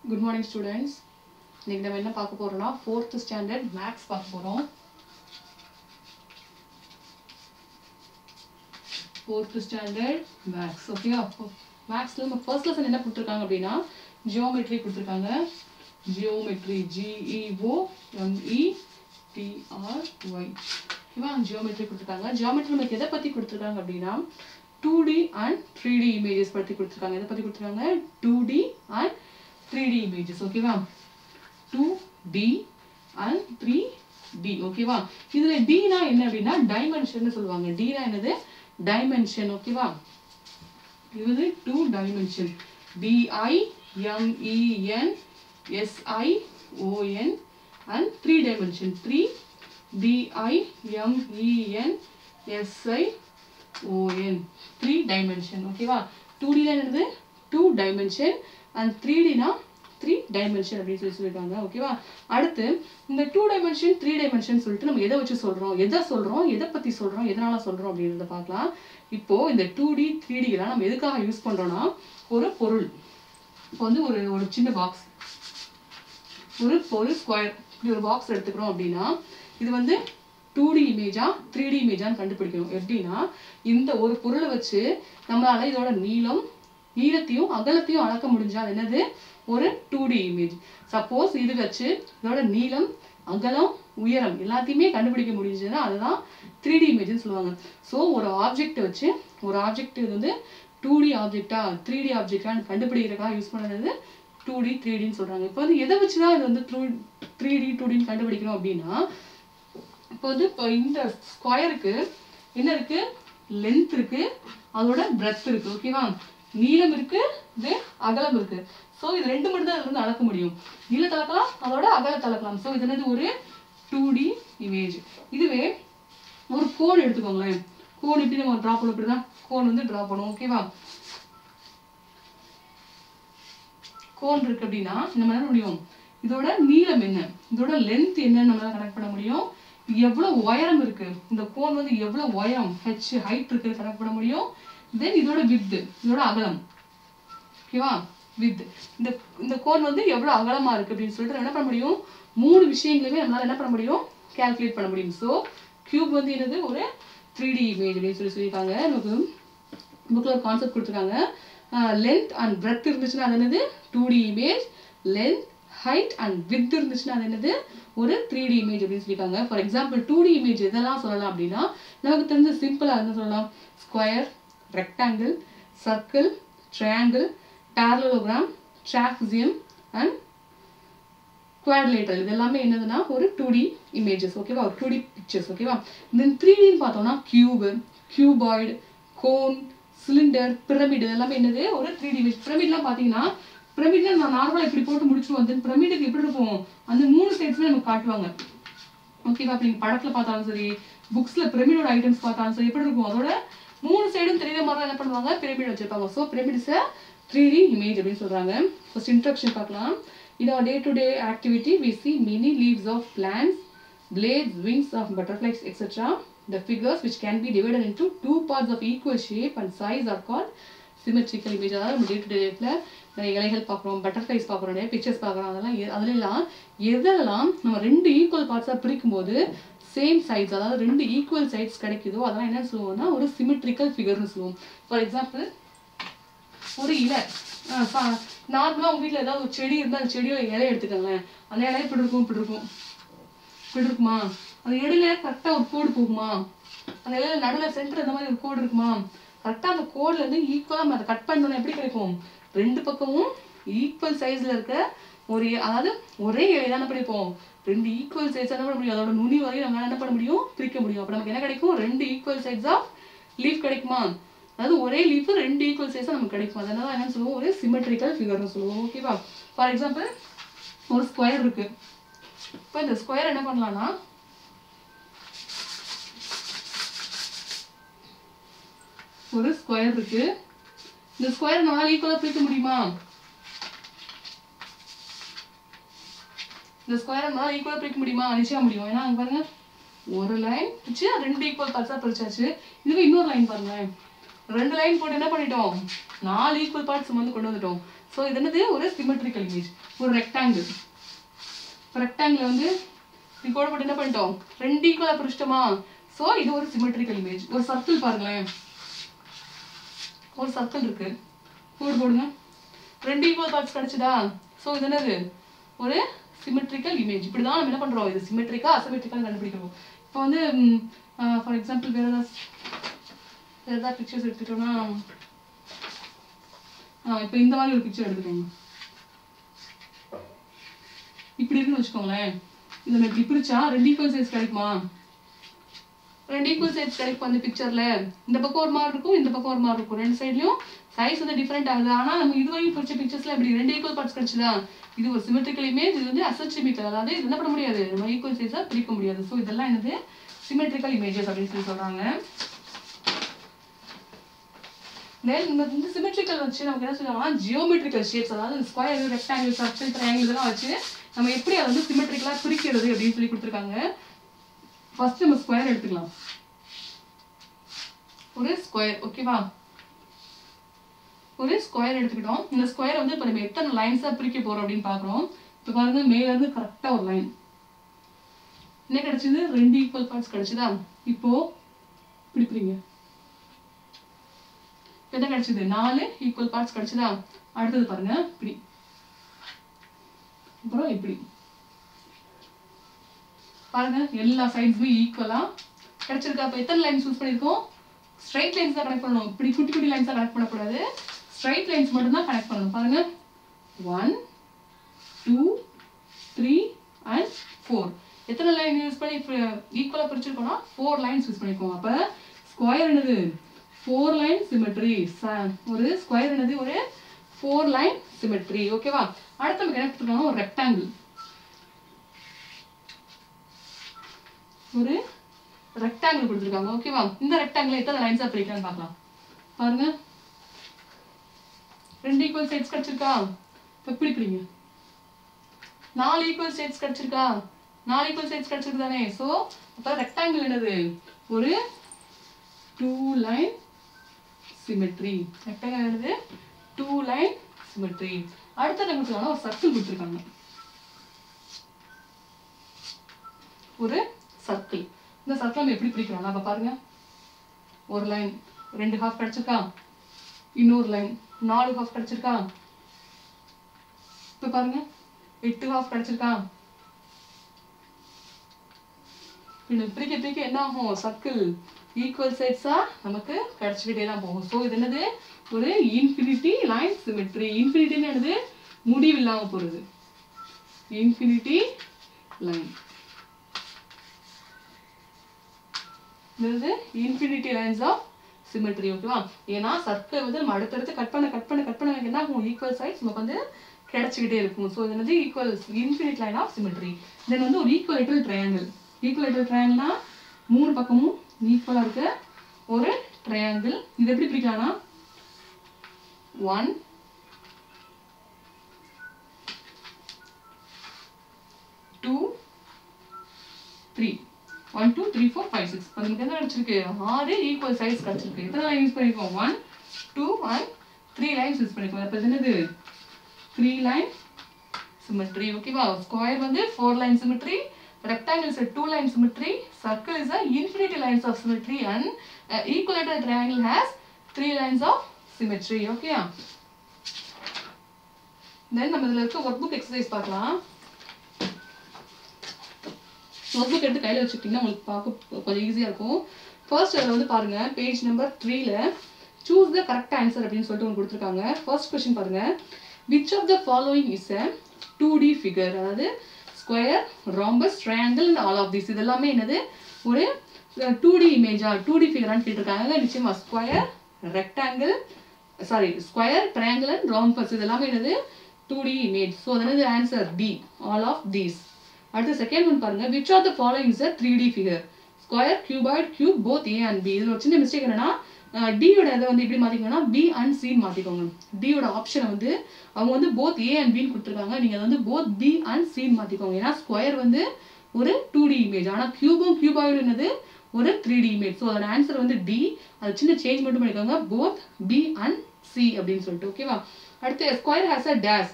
Good morning students. இன்னைக்கு நம்ம என்ன பார்க்க போறோம்னா 4th standard maths பார்க்க போறோம். 4th standard maths. ஓகேவா? mathsல நம்ம first lesson என்ன கொடுத்திருக்காங்க அப்படினா geometry கொடுத்திருக்காங்க. geometry G E O M E T R Y. ஓகேவா? geometry கொடுத்திருக்காங்க. geometry நமக்கு எதை பத்தி கொடுத்திருக்காங்க அப்படினா 2D and 3D images பத்தி கொடுத்திருக்காங்க. எதை பத்தி கொடுத்திருக்காங்க? 2D and 3D images. ஓகேவா? 2D and 3D. ஓகேவா? இதுல D னா என்ன அப்படினா டைமென்ஷன் சொல்லுவாங்க. D னா என்னது? டைமென்ஷன். ஓகேவா? இது 2 dimension. D I M E N S I O N and 3 dimension. 3 D I M E N S I O N. 3 dimension. ஓகேவா? 2D னா என்னது? 2 dimension and 3D னா 3 dimension அப்படி சொல்லிருக்காங்க. ஓகேவா? அடுத்து இந்த 2 dimension 3 dimension சொல்லிட்டு நம்ம எதை வச்சு சொல்றோம்? எதை பத்தி சொல்றோம்? எதனால சொல்றோம் அப்படிங்கறத பார்க்கலாம். இப்போ இந்த 2D 3D எல்லாம் நம்ம எதுக்காக யூஸ் பண்றோம்னா ஒரு பொருள். இப்போ வந்து ஒரு சின்ன பாக்ஸ். ஒரு ஸ்கொயர் இப்படி ஒரு பாக்ஸ் எடுத்துக்கிறோம் அப்படின்னா இது வந்து 2D இமேஜா 3D இமேஜான்னு கண்டுபிடிக்கணும். எப்படின்னா இந்த ஒரு பொருளை வச்சு நம்மளால இதோட நீளத்தையும் அகலத்தையும் அளக்க முடிஞ்சா அது என்னது? ஒரு 2D இமேஜ். சப்போஸ் இது வச்சு இதோட நீளம் அகலம் உயரம் எல்லாத்தையுமே கண்டுபிடிக்க முடிஞ்சதுன்னா அதுதான் 3D இமேஜ்னு சொல்லுவாங்க. ஸோ ஒரு ஆப்ஜெக்ட் வச்சு ஒரு ஆப்ஜெக்ட் இது வந்து 2D ஆப்ஜெக்டா 3D ஆப்ஜெக்டான்னு கண்டுபிடிக்கிறதுக்காக யூஸ் பண்ணுறது 2D 3Dன்னு சொல்றாங்க. இப்போ வந்து எதை வச்சுதான் இது வந்து 3D 2Dன்னு கண்டுபிடிக்கணும் அப்படின்னா இப்போ வந்து இப்போ இந்த ஸ்கொயருக்கு என்ன இருக்கு? லென்த் இருக்கு, அதோட பிரெத் இருக்கு. ஓகேவா? நீளம் இருக்கு, இது அகலம் இருக்கு. ஸோ இது ரெண்டு மட்டும் தான் வந்து அளக்க முடியும். நீளத்தை அளக்கலாம், அதோட அகலத்தை அளக்கலாம். ஸோ இது என்னது? ஒரு 2D இமேஜ். இதுவே ஒரு கோன் எடுத்துக்கோங்களேன். கோன் எப்படி நம்ம டிரா பண்ணுவோம்? இப்படிதான் கோன் வந்து டிரா பண்ணுவோம். ஓகேவா? கோன் இருக்கு அப்படின்னா நம்ம என்ன முடியும்? இதோட நீளம் என்ன, இதோட லென்த் என்னன்னு நம்மளால கனெக்ட் பண்ண முடியும். எவ்வளவு உயரம் இருக்கு, இந்த கோன் வந்து எவ்வளவு உயரம் h ஹைட் இருக்குன்னு கனெக்ட் பண்ண முடியும். தென் இதோட வித், இதோட அகலம். ஓகேவா? வித் இந்த கோன் வந்து எவ்வளவு அகலமா இருக்கு அப்படின்னு சொல்லிட்டு என்ன பண்ண முடியும்? மூணு விஷயங்களுமே நம்மளால என்ன பண்ண முடியும்? கால்குலேட் பண்ண முடியும். ஸோ கியூப் வந்து என்னது? ஒரு 3D இமேஜ் அப்படின்னு சொல்லியிருக்காங்க. நமக்கு புக்ல ஒரு கான்செப்ட் கொடுத்துருக்காங்க. லென்த் அண்ட் பிரெத் இருந்துச்சுன்னா அது என்னது? 2D image. Length height and width இருந்துச்சுன்னா அது என்னது? ஒரு 3D இமேஜ் அப்படின்னு சொல்லியிருக்காங்க. ஃபார் எக்ஸாம்பிள் 2D இமேஜ் எதெல்லாம் சொல்லலாம் அப்படின்னா நமக்கு தெரிஞ்ச சிம்பிளா என்ன சொல்லலாம்? Square, rectangle, circle, triangle, parallelogram, trapezium and quadrilateral. இது எல்லாமே என்னதுன்னா ஒரு 2D images. ஓகேவா? ஒரு 2D pictures. ஓகேவா? தென் 3D ன்னு பார்த்தோம்னா cube, cuboid, cone, cylinder, pyramid இதெல்லாமே என்னது? ஒரு 3D image. பிரமிட்லாம் பார்த்தீங்கன்னா பிரமிட்ல நான் நார்மலா இப்படி போட்டு முடிச்சுருவோம். தென் பிரமிடுக்கு எப்படி இருக்கும்? அந்த மூணு சைட்ஸ்மே நமக்கு காட்டுவாங்க. ஓகேவா? அப்ப நீங்க படத்துல பார்த்தாலும் சரி, புக்ஸ்ல பிரமிடோட ஐட்டம்ஸ் பார்த்தாலும் சரி எப்படி இருக்கும்? அதோட மூணு சைடும் தெரியுற மாதிரி என்ன பண்ணுவாங்க? பிரமிட் வச்சிருப்பாங்க. So pyramid is 3D image அப்படின்னு சொல்றாங்க. ஃபர்ஸ்ட் இன்ட்ரோடக்ஷன் பார்க்கலாம். In our day-to-day activity, we see many leaves of plants, blades, wings of butterflies, etc. The figures which can be divided into two parts of equal shape and size are called symmetrical image. அதாவது நம்ம day-to-day லைஃப்ல நிறைய இலைகள் பார்க்குறோம், butterflies பார்க்குறோம், நிறைய pictures பார்க்குறோம். அதெல்லாம் எதெல்லாம் நம்ம ரெண்டு ஈக்குவல் பார்ட்ஸாக பிரிக்கும் போது சேம் சைட்ஸ், அதாவது ரெண்டு ஈக்குவல் சைட்ஸ் கிடைக்குதோ அதெல்லாம் என்ன சொல்லுவோம்னா ஒரு சிமெட்ரிக்கல் ஃபிகர்னு சொல்லுவோம். ஃபார் எக்ஸாம்பிள் ஒரு இலை நார்மலா உங்க வீட்டுல ஏதாவது ஒரு செடி இருந்தா அந்த செடியோட இலையை எடுத்துக்கோங்களேன். அந்த இலையை இப்படி இருக்குமா? அந்த இடையில கரெக்டா ஒரு கோடு போகுமா? அந்த இலையில நடுவில் சென்டர் இந்த மாதிரி ஒரு கோடு இருக்குமா? கரெக்டா அந்த கோடுல இருந்து ஈக்குவலா அதை கட் பண்ணோம்னா எப்படி கிடைக்கும்? ரெண்டு பக்கமும் ஈக்குவல் சைஸ்ல இருக்க ஒரு, அதாவது ஒரே இலை தான் படிப்போம். ரெண்டு ஈக்குவல் சைஸ் என்ன பண்ண முடியும்? அதோட நுனி வரையும் நம்மளால என்ன பண்ண முடியும்? பிரிக்க முடியும். அப்ப நமக்கு என்ன கிடைக்கும்? ரெண்டு ஈக்குவல் சைட்ஸ் ஆஃப் லீஃப் கிடைக்குமா? அதாவது ஒரே லீஃப் ரெண்டு ஈக்குவல் சைஸா நமக்கு கிடைக்கும். அதனால என்னன்னு சொல்லுவோம்? ஒரு சிமெட்ரிக்கல் ஃபிகர்னு சொல்லுவோம். ஓகேவா? ஃபார் எக்ஸாம்பிள் ஒரு ஸ்கொயர் இருக்கு. இப்போ இந்த ஸ்கொயர் என்ன பண்ணலாம்னா ஒரு ஸ்கொயர் இருக்கு. இந்த ஸ்கொயர் நம்மளால ஈக்குவலா பிரிக்க முடியுமா? இந்த ஸ்கொயர் நம்மளால ஈக்குவலா பிரிக்க முடியுமா? நிச்சயமா முடியும். ஏன்னா அங்க பாருங்க ஒரு லைன் வச்சு ரெண்டு ஈக்குவல் பார்ட்ஸா பிரிச்சாச்சு. இதுவே இன்னொரு லைன் பாருங்களேன். ரெண்டு லைன் போட்டு என்ன பண்ணிட்டோம்? 4 ஈக்குவல் பார்ட்ஸ் வந்து கொண்டு வந்துட்டோம். ஸோ இது என்னது ஒரு சிமெட்ரிக்கல் இமேஜ். ஒரு ரெக்டாங்கிள், ரெக்டாங்கிள் வந்து கோடு போட்டு என்ன பண்ணிட்டோம், 2 ஈக்குவலாக பிரிச்சிட்டோமா. ஸோ இது ஒரு சிமெட்ரிக்கல் இமேஜ். ஒரு சர்க்கிள் பாருங்களேன், ஒரு சர்க்கிள் இருக்கு, கோடு போடுங்க, 2 ஈக்குவல் பார்ட்ஸ் கிடைச்சதா. ஸோ இது என்னது ஒரு சிமெட்ரிக்கல் இமேஜ். இப்படி தான் நம்ம என்ன பண்ணுறோம், இது சிமெட்ரிக்கா அசிமெட்ரிக்கான்னு கண்டுபிடிக்கிறோம். இப்போ வந்து ஃபார் எக்ஸாம்பிள் வேறு ஏதாவது பிக்சர்ஸ் எடுத்துட்டோம்னா, இப்போ இந்த மாதிரி ஒரு பிக்சர் எடுத்துக்கோங்க. இப்படி இருக்குன்னு வச்சுக்கோங்களேன். இதை இப்படி பிரிச்சா 2 ஈக்குவல் சைஸ் கிடைக்குமா, 2 ஈக்குவல் சைஸ் கிடைக்கும் அந்த பிக்சர்ல. இந்த பக்கம் ஒரு மாதிரி இருக்கும், இந்த பக்கம் ஒரு மாதிரி இருக்கும், 2 சைட்லயும் சைஸ் வந்து டிஃபரெண்ட் ஆகுது. ஆனா நம்ம இதுவரையும் பிடிச்ச பிக்சர்ஸ்ல இப்படி 2 ஈக்குவல் பார்ட்ஸ் கிடைச்சதா. இது ஒரு சிமெட்ரிக்கல் இமேஜ், இது வந்து அசிமெட்ரிக்கல், அதாவது இது என்ன பண்ண முடியாது, நம்ம ஈக்குவல் சைஸா பிரிக்க முடியாது. ஸோ இதெல்லாம் என்னது சிமெட்ரிக்கல் இமேஜஸ் அப்படின்னு சொல்லி சொல்றாங்க. தென் இந்த சிமெட்ரிக்கல் வச்சு நமக்கு என்ன சொல்லுவாங்கன்னா ஜியோமெட்ரிக்கல் ஷேப்ஸ், அதாவது ஸ்கொயர், ரெக்டாங்கிள், சர்க்கிள், ட்ரையாங்கிள் இதெல்லாம் வச்சு நம்ம எப்படி அதை வந்து சிமெட்ரிக்கலா பிரிக்கிறது அப்படின்னு சொல்லி கொடுத்துருக்காங்க. ஃபர்ஸ்ட் நம்ம ஸ்கொயர் எடுத்துக்கலாம். ஒரு ஸ்கொயர், ஓகேவா, ஒரு ஸ்கொயர் எடுத்துக்கிட்டோம். இந்த ஸ்கொயர் வந்து இப்போ நம்ம எத்தனை லைன்ஸா பிரிக்க போறோம் அப்படின்னு பாக்குறோம். இப்போ பாருங்க, மேல இருந்து கரெக்டா ஒரு லைன் என்ன கிடைச்சது, 2 ஈக்குவல் பார்ட்ஸ் கிடைச்சதா. இப்போ பிரிக்கிறீங்க, என்ன கிடைச்சது, 4 ஈக்குவல் பார்ட்ஸ் கிடைச்சதா. அடுத்தது பாருங்க, இப்படி, அப்புறம் இப்படி பாருங்க, எல்லா சைட்ஸுமே ஈக்குவலா கிடைச்சிருக்கா. அப்போ எத்தனை லைன்ஸ் யூஸ் பண்ணிருக்கோம், ஸ்ட்ரைட் லைன்ஸ் தான் கனெக்ட் பண்ணணும். இப்படி குட்டி குட்டி லைன்ஸா கனெக்ட் பண்ணக்கூடாது, ஸ்ட்ரைட் லைன்ஸ் மட்டும் தான் கனெக்ட் பண்ணணும். பாருங்க, 1 2 3 and 4 எத்தனை லைன் யூஸ் பண்ணி ஈக்குவலா பிரிச்சிருக்கோம்னா 4 லைன்ஸ் யூஸ் பண்ணிருக்கோம். அப்ப ஸ்கொயர் என்னது 4 லைன் சிமெட்ரி. ஒரு ஸ்கொயர் என்னது ஒரு 4 லைன் சிமெட்ரி. ஓகேவா. அடுத்து நம்ம என்ன கொடுத்துருக்கோம், ஒரு ரெக்டாங்கிள். ஒரு ரெக்டாங்கிள் கொடுத்துருக்காங்க. ஓகேவா. இந்த ரெக்டாங்கிள் எத்தனை லைன்ஸா பிரிக்கலாம்னு பார்க்கலாம். பாருங்க, 2 ஈக்குவல் சைட்ஸ் கிடைச்சிருக்கா. இப்போ பிரிக்கிறீங்க, 4 ஈக்குவல் சைட்ஸ் கிடைச்சிருக்கா. 4 ஈக்குவல் சைட்ஸ் கிடைச்சிருக்கு தானே. ஸோ அப்போ ரெக்டாங்கிள் என்னது ஒரு 2 லைன் சிமெட்ரி. ரெக்டாங்கிள் என்னது 2 லைன் சிமெட்ரி. அடுத்த என்ன கொடுத்துருக்காங்க, ஒரு சர்க்கிள் கொடுத்துருக்காங்க. ஒரு சர்க்கிள். இந்த சர்க்கிள் நம்ம எப்படி பிரிக்கிறோம், அப்ப பாருங்க, ஒரு லைன் 2 ஹாஃப் கிடைச்சிருக்கா, இன்னொரு லைன் 4 ஹாஃப் கிடைச்சிருக்கா. இப்ப பாருங்க 8 ஹாஃப் கிடைச்சிருக்கா. பிரிக்க பிரிக்க என்ன ஆகும், சர்க்கிள் ஈக்குவல் சைட்ஸா நமக்கு கிடைச்சிக்கிட்டே தான் போகும். ஸோ இது என்னது ஒரு இன்ஃபினிட்டி லைன் சிமெட்ரி. இன்ஃபினிட்டின்னு என்னது முடிவு இல்லாம போறது, இன்ஃபினிட்டி லைன். இது இன்ஃபினிட்டி லைன்ஸ் ஆஃப் சிமெட்ரி. ஓகேவா. ஏன்னா சர்க்கிள் வந்து நம்ம அடுத்தடுத்து கட் பண்ண என்ன ஆகும், ஈக்குவல் சைட்ஸ் நமக்கு வந்து கிடைச்சிக்கிட்டே இருக்கும். ஸோ இது வந்து equal infinite line of symmetry. Then வந்து ஒரு ஈக்குவலேட்டரல் ட்ரையாங்கிள். ஈக்குவலேட்டரல் ட்ரையாங்கிள்னா 3 பக்கமும் ஈக்குவலா இருக்க ஒரு ட்ரையாங்கிள். இது எப்படி பிரிக்கலாம்னா 1 2 3 1 2 3 4 5 6 நமக்கு என்ன கிடைச்சிருக்கு, 6 ஈக்குவல் சைட்ஸ் கிடைச்சிருக்கு. எத்தனை லைன் யூஸ் பண்ணிருக்கோம், 1 2 and 3 லைன்ஸ் யூஸ் பண்ணிருக்கோம். அப்ப என்னது 3 லைன் சிமெட்ரி. ஓகேவா. ஸ்கொயர் வந்து 4 line symmetry, rectangle is a 2 line symmetry, circle is a infinity lines of symmetry, and equilateral triangle has 3 lines of symmetry. Okay. Then நம்ம இதல இருக்க workbook exercise பார்க்கலாம். workbook எடுத்து கையில வச்சிட்டீங்கன்னா உங்களுக்கு பார்க்க கொஞ்சம் ஈஸியா இருக்கும். ஃபர்ஸ்ட் அதுல வந்து பாருங்க, பேஜ் நம்பர் 3 ல choose the correct answer அப்படினு சொல்லிட்டு உங்களுக்கு கொடுத்திருக்காங்க. ஃபர்ஸ்ட் क्वेश्चन பாருங்க, which of the following is a 2D figure, அதாவது square, rhombus, triangle and all of this. இது எல்லாமே என்னது ஒரு 2D இமேஜா, 2D ஃபிகரான்னு கேட்டிருக்காங்க. நிச்சயமா square, rectangle, sorry square, triangle and rhombus இது எல்லாமே என்னது 2D இமேஜ். ஸோ அது என்னது answer D, all of these. அடுத்து செகண்ட் ஒன் பாருங்க, which of the following is a 3D figure, square, cuboid, cube, both A and B. இதில் ஒரு சின்ன மிஸ்டேக் என்னன்னா டியோட இதை வந்து எப்படி மாற்றிக்கோங்கன்னா பி அண்ட் சின்னு மாற்றிக்கோங்க. டியோட ஆப்ஷனை வந்து அவங்க வந்து போத் ஏ அண்ட் பின்னு கொடுத்துருக்காங்க. நீங்கள் அதை வந்து போத் பி அண்ட் சின்னு மாற்றிக்கோங்க. ஏன்னா ஸ்கொயர் வந்து ஒரு 2D இமேஜ், ஆனால் கியூபும் கியூபாய்டு என்னது ஒரு 3D இமேஜ். ஸோ அதோட ஆன்சர் வந்து டி. அது சின்ன சேஞ்ச் மட்டும் பண்ணிக்கோங்க, போத் பி அண்ட் சி அப்படின்னு சொல்லிட்டு. ஓகேவா. அடுத்து a square has a dash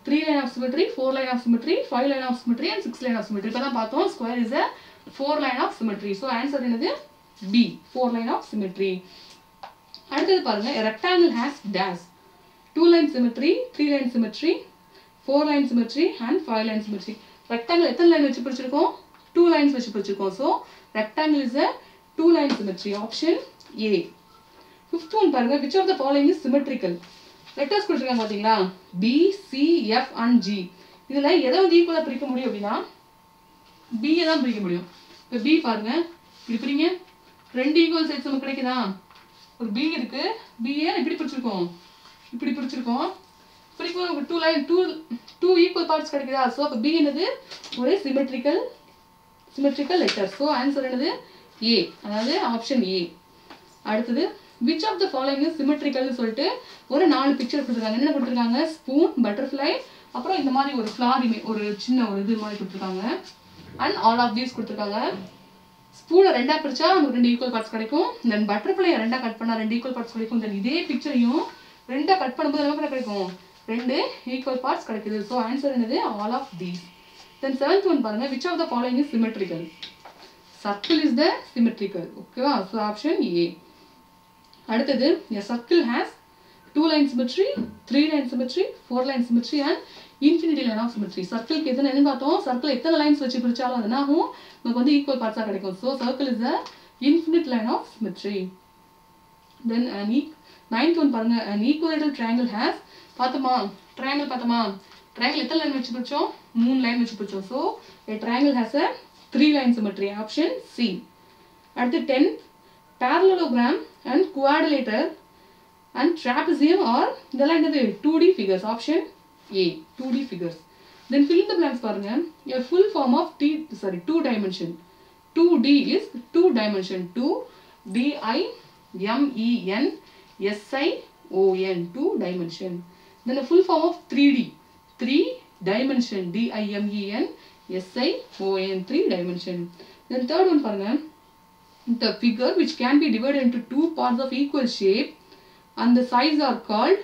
3 line of symmetry, 4 line of symmetry, 5 line of symmetry and 6 line of symmetry. இப்பதான் பார்த்தோம் square is a 4 line of symmetry. So answer என்னது B, 4 line of symmetry. அடுத்தது பாருங்க, a rectangle has dash 2 line symmetry, 3 line symmetry, 4 line symmetry and 5 line symmetry. Rectangle எத்தனை line வச்சு பிரிச்சிருக்கோம்? 2 lines வச்சு பிரிச்சிருக்கோம். So rectangle is a 2 line symmetry. Option A. Fifth one பாருங்க, which of the following is symmetrical? Letters கொடுத்திருக்காங்க பாத்தீங்களா? B, C, F and G. இதுல எதை வந்து ஈக்குவலா பிரிக்க முடியும் அப்படின்னா B தான் பிரிக்க முடியும். இப்போ B பாருங்க, இப்படி பிரிங்க, ரெண்டு ஈக்குவல் சைட்ஸ் நமக்கு கிடைக்குதா? ஒரு B இருக்கு, B இப்படி பிரிச்சிருக்கோம், இப்படி பிரிச்சிருக்கோம், பிரிக்கும் நமக்கு two equal parts கிடைக்குதா? ஸோ அப்போ B என்னது ஒரு symmetrical letter. ஸோ ஆன்சர் என்னது A, அதாவது ஆப்ஷன் A. அடுத்தது which of the following is symmetrical சொல்லிட்டு ஒரு 4 பிக்சர் கொடுத்துருக்காங்க. என்ன கொடுத்துருக்காங்க? ஸ்பூன், பட்டர்ஃப்ளை, அப்புறம் இந்த மாதிரி ஒரு ஃப்ளார், ஒரு சின்ன ஒரு இது மாதிரி கொடுத்துருக்காங்க. அண்ட் ஆல் ஆஃப் தீஸ் கொடுத்துருக்காங்க. ஸ்பூனை ரெண்டா பிரிச்சா நமக்கு 2 ஈக்குவல் பார்ட்ஸ் கிடைக்கும். தென் பட்டர்ஃப்ளையை ரெண்டா கட் பண்ணா 2 ஈக்குவல் பார்ட்ஸ் கிடைக்கும். தென் இதே பிக்சரையும் ரெண்டா கட் பண்ணும்போது நமக்கு என்ன கிடைக்கும்? 2 ஈக்குவல் பார்ட்ஸ் கிடைக்குது. ஸோ ஆன்சர் என்னது all of these. Then 7th one பாருங்க, which of the following is symmetrical? Circle is the symmetrical. ஓகேவா? So option A. அடுத்தது a circle has 2 line symmetry, 3 line symmetry, 4 line symmetry and infinity line of symmetry. சர்க்கிளுக்கு எத்தனை என்ன பார்த்தோம்? Circle எத்தனை lines வச்சு பிரிச்சாலும் அது என்னாகும்? நமக்கு வந்து ஈக்குவல் பார்ட்ஸா கிடைக்கும். So circle is a infinite line of symmetry. Then ninth one பாருங்க, an equilateral triangle has பார்த்தோமா? ட்ரையாங்கிள் பார்த்தோமா? ட்ரையாங்கிள் எத்தனை லைன் வச்சு பிரிச்சோம்? 3 லைன் வச்சு பிரிச்சோம். So a triangle has a 3 line symmetry. Option C. அடுத்து 10th, parallelogram and quadrilateral and trapezium are இதெல்லாம் என்னது? 2D figures. Option A, 2D figures. Then fill in the blanks பாருங்க. A full form of 2 dimension. 2D is 2 dimension. 2 D-I-M-E-N S-I-O-N, 2 dimension. Then a full form of 3D. 3 dimension. D-I-M-E-N S-I-O-N, 3 dimension. Then third one பாருங்க. The figure which can be divided into 2 parts of equal shape and the sides are called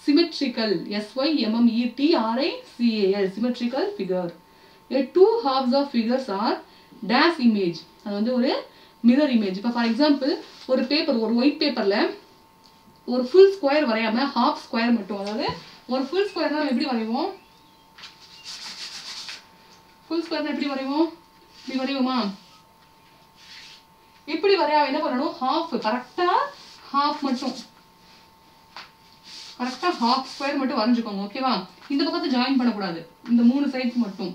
symmetrical. S-Y-M-M-E-T-R-I-C-A-L, symmetrical figure. The 2 halves of figures are dash image. அது வந்து ஒரு mirror image. இப்போ for example ஒரு paper, ஒரு white பேப்பர்ல ஒரு full square வரையாம half square மட்டும், அதாவது ஒரு ஃபுல் ஸ்கொயர் நம்ம எப்படி வரைவோம்? ஃபுல் ஸ்கொயர் எப்படி வரைவோம்? இப்படி வரைவோமா? இப்படி வரையா என்ன பண்ணணும்? ஹாஃப், கரெக்டா ஹாஃப் மட்டும், கரெக்டா ஹாஃப் ஸ்கொயர் மட்டும் வரைஞ்சுக்கோங்க. ஓகேவா? இந்த பக்கத்தை ஜாயின் பண்ணக்கூடாது, இந்த 3 சைட்ஸ் மட்டும்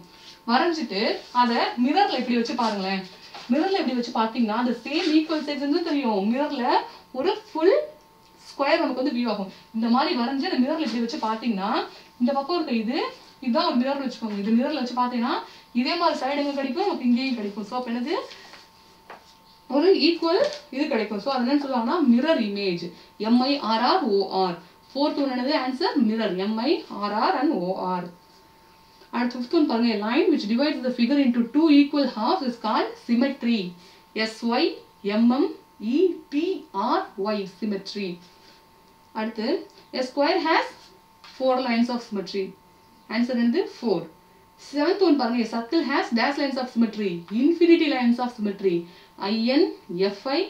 வரைஞ்சிட்டு அதை மிரர்ல இப்படி வச்சு பாருங்களேன். மிரர்ல இப்படி வச்சு பார்த்தீங்கன்னா அந்த சேம் ஈக்குவல் சைட்ஸ் வந்து தெரியும். மிரர்ல ஒரு ஃபுல் ஸ்கொயர் நமக்கு வந்து வியூ ஆகும். இந்த மாதிரி வரைஞ்சி அந்த மிரர்ல இப்படி வச்சு பார்த்தீங்கன்னா இந்த பக்கம் இருக்க இதுதான் ஒரு மிரர்ல வச்சுக்கோங்க. இது மிரர்ல வச்சு பார்த்தீங்கன்னா இதே மாதிரி சைடு எங்க கிடைக்கும்? நமக்கு இங்கேயும் கிடைக்கும். ஸோ அப்போ என்னது? ஒரு ஈக்குவல் இது கிடைக்கும். ஸோ அது என்னன்னு சொல்லுவாங்கன்னா mirror image. MIRROR. Fourth one என்னது? Answer mirror. MIRR and OR. அடுத்து ஃபிஃப்த் ஒன் பாருங்க, line which divides the figure into 2 equal halves is called symmetry. SYMMETRY, symmetry. அடுத்து a square has 4 lines of symmetry. Answer என்னது? 4. 7th one பாருங்க, a circle has dash lines of symmetry, infinity lines of symmetry. INFINITY,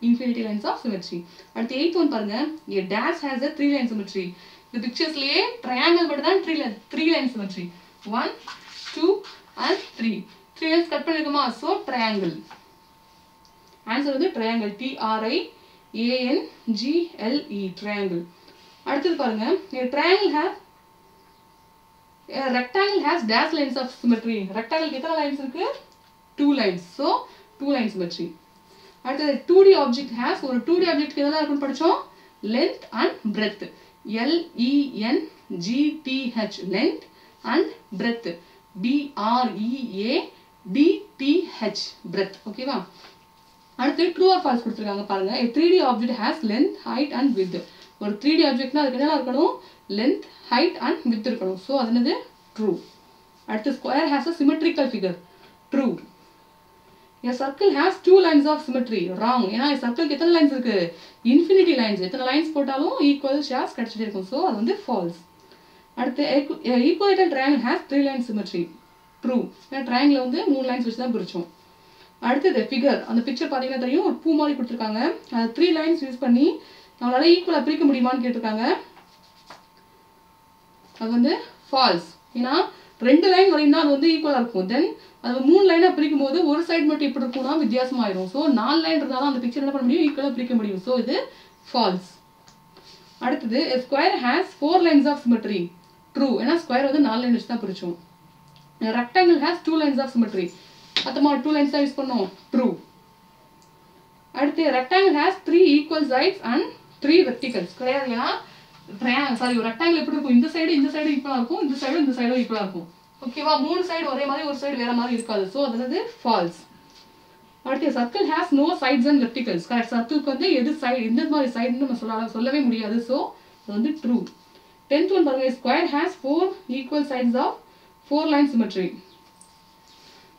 infinity lines of symmetry. அடுத்து 8th one பாருங்க, a dash has a 3 line symmetry. இந்த பிக்சர்ஸ்லயே triangle மட்டும் தான் 3 line symmetry. 1, 2 and 3. 3 lines cut பண்ணிருக்குமா? So triangle. Answer வந்து triangle. TRIANGLE, triangle. அடுத்தது பாருங்க, a rectangle has dash lines of symmetry. rectangle எத்தனை லைன்ஸ் இருக்கு? 2 lines. so 2 line symmetry. அடுத்தது 2D object has, ஒரு 2D object எதெல்லாம் இருக்குன்னு படிச்சோம்? length and breadth. LENGTH, length and breadth. BREADTH, breadth. ஓகேவா? அடுத்து true or false கொடுத்திருக்காங்க பாருங்க. a 3D object has length, height and width. ஒரு 3D objectனா அதுக்கு என்ன இருக்கணும்? length, height and width இருக்கணும். ஸோ அது என்னது? ட்ரூ. அடுத்து square has a symmetrical figure. True. A circle has 2 lines of symmetry. Wrong. ஏன்னா சர்க்கிளுக்கு எத்தனை லைன்ஸ் இருக்கு? Infinity lines. எத்தனை லைன்ஸ் போட்டாலும் ஈக்குவல் ஷேர்ஸ் கிடைச்சிட்டே இருக்கும். ஸோ அது வந்து ஃபால்ஸ். அடுத்து equilateral triangle has 3 line symmetry. True. ஏன்னா ட்ரையாங்கிள் வந்து 3 லைன்ஸ் வச்சு தான் பிரிச்சோம். அடுத்தது ஃபிகர். அந்த பிக்சர் பார்த்தீங்கன்னா தெரியும், ஒரு பூ மாதிரி கொடுத்துருக்காங்க. அது 3 லைன்ஸ் யூஸ் பண்ணி நம்மளால ஈக்குவலாக பிரிக்க முடியுமான்னு கேட்டிருக்காங்க. அது வந்து ஃபால்ஸ். ஏன்னா 2 லைன் வரையும் தான் அது வந்து ஈக்குவலாக இருக்கும். தென் அது 3 லைனாக பிரிக்கும் போது ஒரு சைடு மட்டும் எப்படி இருக்கும்னா வித்தியாசமாயிரும். ஸோ 4 லைன் இருந்தால் தான் அந்த பிக்சர் என்ன பண்ண முடியும்? ஈக்குவலாக பிரிக்க முடியும். ஸோ இது ஃபால்ஸ். அடுத்தது square has 4 lines of symmetry. True. ஏன்னா ஸ்கொயர் வந்து 4 லைன் வச்சு தான் பிரிச்சோம். Rectangle has 2 lines of symmetry. அத்தமா 2 லைன்ஸ் தான் யூஸ் பண்ணோம். ட்ரூ. அடுத்து rectangle has 3 equal sides and 3 verticals. கிடையாது. ஏன்னா ஒரு ரெக்டாங்கிள் எப்படி இருக்கும்? இந்த சைடு ஈக்குவலாக இருக்கும், இந்த சைடும் ஈக்குவலாக இருக்கும். ஓகேவா? 3 சைடு ஒரே மாதிரி, ஒரு சைடு வேற மாதிரி இருக்காது. ஸோ அது வந்து ஃபால்ஸ். அடுத்து circle has no sides and verticals. Correct. சர்க்கிளுக்கு வந்து எது சைடு, இந்த மாதிரி சைடுன்னு நம்ம சொல்லவே முடியாது. ஸோ அது வந்து ட்ரூ. 10th ஒன் பாருங்க. Square has 4 equal sides of 4 line symmetry.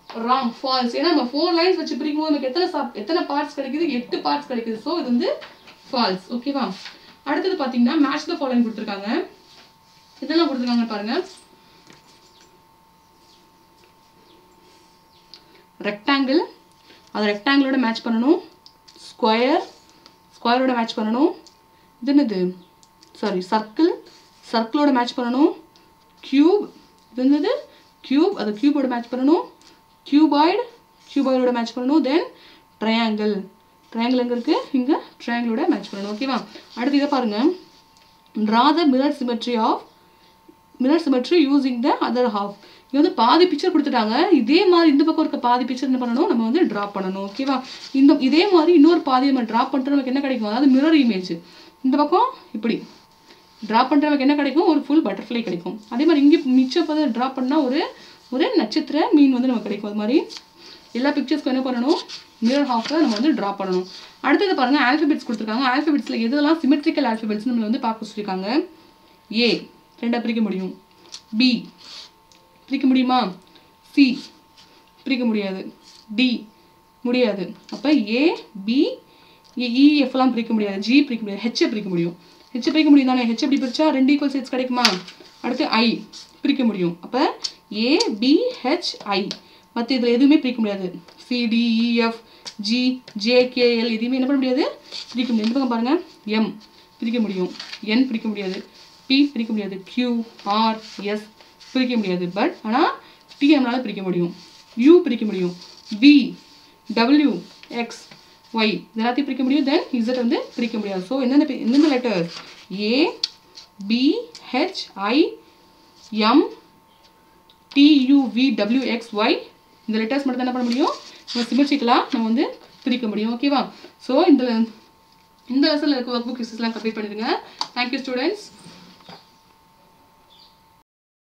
Wrong. False. ஏன்னா நம்ம 4 லைன்ஸ் வச்சு பிரிக்கும் போது நமக்கு எத்தனை பார்ட்ஸ் கிடைக்குது? 8 பார்ட்ஸ் கிடைக்குது. ஸோ இது வந்து ஃபால்ஸ். ஓகேவா? அடுத்தது பார்த்தீங்கன்னா மேட்ச் த ஃபாலோயிங் கொடுத்துருக்காங்க. இதெல்லாம் கொடுத்துருக்காங்க பாருங்க. ரெக்டாங்கிள், அது ரெக்டாங்கிளோட மேட்ச் பண்ணணும். ஸ்கொயரோட மேட்ச் பண்ணணும். இது என்னது? சர்க்கிளோட மேட்ச் பண்ணணும். கியூப், இது என்னது? கியூப், அது கியூபோட மேட்ச் பண்ணணும். கியூபாய்டோட மேட்ச் பண்ணணும். தென் ட்ரையாங்கிள் எங்க இருக்கு? இங்க ட்ரையாங்கிளோட மேட்ச் பண்ணணும். ஓகேவா? அடுத்து இதை பாருங்க. Draw the mirror symmetry using the other half. இது வந்து பாதி பிக்சர் கொடுத்துட்டாங்க. இதே மாதிரி இந்த பக்கம் இருக்க பாதி பிக்சர் என்ன பண்ணணும்? நம்ம வந்து டிரா பண்ணணும். ஓகேவா? இதே மாதிரி இன்னொரு பாதி நம்ம டிரா பண்ணுறது நமக்கு என்ன கிடைக்கும்? அதாவது மிரர் இமேஜ். இந்த பக்கம் இப்படி டிரா பண்ணுறது நமக்கு என்ன கிடைக்கும்? ஒரு ஃபுல் பட்டர்ஃப்ளை கிடைக்கும். அதே மாதிரி இங்கே மிச்சம் பார்த்து டிரா பண்ணால் ஒரு நட்சத்திர மீன் வந்து நமக்கு கிடைக்கும். அது மாதிரி எல்லா பிக்சர்ஸ்க்கும் என்ன பண்ணணும்? மிரர் ஹாஃபை நம்ம வந்து டிரா பண்ணணும். அடுத்தது பாருங்க, ஆல்ஃபபெட்ஸ் கொடுத்துருக்காங்க. ஆல்ஃபபெட்ஸில் எதெல்லாம் சிமெட்ரிக்கல் ஆல்ஃபபெட்ஸ் நம்மளை வந்து பார்க்க சொல்லியிருக்காங்க. ஏ 2 பிரிக்க முடியும். பி பிரிக்க முடியுமா? சி பிரிக்க முடியாது. டி முடியாது. அப்போ ஏ, பி, இ, எஃப்லாம் பிரிக்க முடியாது. ஜி பிரிக்க முடியாது. ஹெச்சை பிரிக்க முடியும். ஹெச்சை பிரிக்க முடியும் தானே? ஹெச் எப்படி பிரிச்சா 2 ஈக்குவல் சைட்ஸ் கிடைக்குமா? அடுத்து ஐ பிரிக்க முடியும். அப்போ ஏ, பி, ஹெச், ஐ. மற்ற இதில் எதுவுமே பிரிக்க முடியாது. C, D, E, F, G, J, K, L எதுவுமே என்ன பண்ண முடியாது? பிரிக்க முடியாது. இந்த பக்கம் பாருங்கள். எம் பிரிக்க முடியும். என் பிரிக்க முடியாது. பி பிரிக்க முடியாது. கியூ, ஆர், எஸ் பிரிக்க முடியாது. பட் ஆனால் டி நம்மளால் பிரிக்க முடியும். யூ பிரிக்க முடியும். பி, டபிள்யூ, எக்ஸ், ஒய் இதெல்லாத்தையும் பிரிக்க முடியும். தென் இசட் வந்து பிரிக்க முடியாது. ஸோ எந்தெந்த letters? A, B, H, I, M, T, U, V, W, X, Y இந்த லெட்டர்ஸ் மட்டும் தான் என்ன பண்ண முடியும்? நம்ம சிமெட்ரிக்கலாக நம்ம வந்து பிரிக்க முடியும். ஓகேவா? ஸோ இந்த லெசனில் இருக்க ஒர்க் புக் எல்லாம் கம்ப்ளீட் பண்ணிடுங்க. Thank you students.